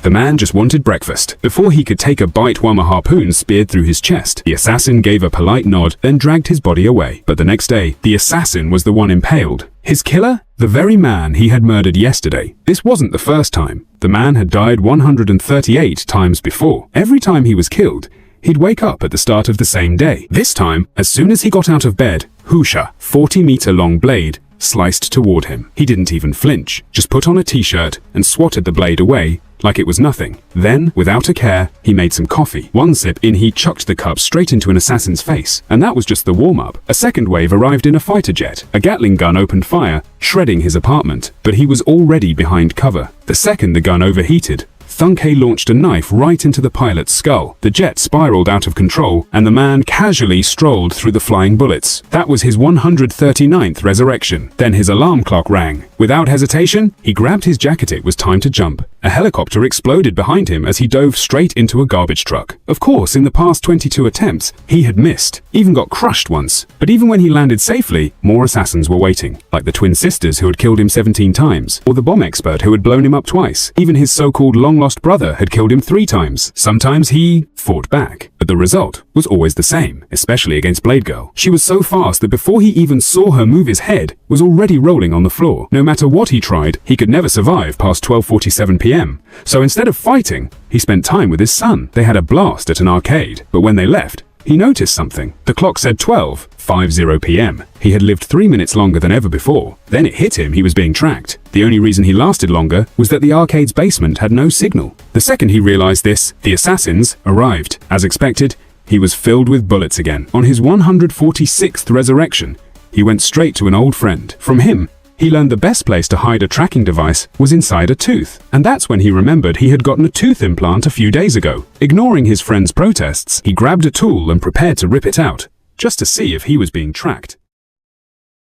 The man just wanted breakfast. Before he could take a bite while a harpoon speared through his chest, the assassin gave a polite nod, then dragged his body away. But the next day, the assassin was the one impaled. His killer? The very man he had murdered yesterday. This wasn't the first time. The man had died 138 times before. Every time he was killed, he'd wake up at the start of the same day. This time, as soon as he got out of bed, Husha, 40-meter-long blade, sliced toward him. He didn't even flinch, just put on a t-shirt and swatted the blade away like it was nothing. Then, without a care, he made some coffee. One sip in, he chucked the cup straight into an assassin's face. And that was just the warm-up. A second wave arrived in a fighter jet. A Gatling gun opened fire, shredding his apartment. But he was already behind cover. The second the gun overheated, Thunkay launched a knife right into the pilot's skull. The jet spiraled out of control, and the man casually strolled through the flying bullets. That was his 139th resurrection. Then his alarm clock rang. Without hesitation, he grabbed his jacket. It was time to jump. A helicopter exploded behind him as he dove straight into a garbage truck. Of course, in the past 22 attempts, he had missed, even got crushed once. But even when he landed safely, more assassins were waiting, like the twin sisters who had killed him 17 times, or the bomb expert who had blown him up twice. Even his so-called long-lost brother had killed him 3 times. Sometimes he fought back, but the result was always the same, especially against Blade Girl. She was so fast that before he even saw her move his head, was already rolling on the floor. No matter what he tried, he could never survive past 12:47 p.m. So instead of fighting, he spent time with his son. They had a blast at an arcade, but when they left, he noticed something. The clock said 12:50 p.m. He had lived 3 minutes longer than ever before. Then it hit him he was being tracked. The only reason he lasted longer was that the arcade's basement had no signal. The second he realized this, the assassins arrived. As expected, he was filled with bullets again. On his 146th resurrection, he went straight to an old friend. From him, he learned the best place to hide a tracking device was inside a tooth. And that's when he remembered he had gotten a tooth implant a few days ago. Ignoring his friend's protests, he grabbed a tool and prepared to rip it out, just to see if he was being tracked.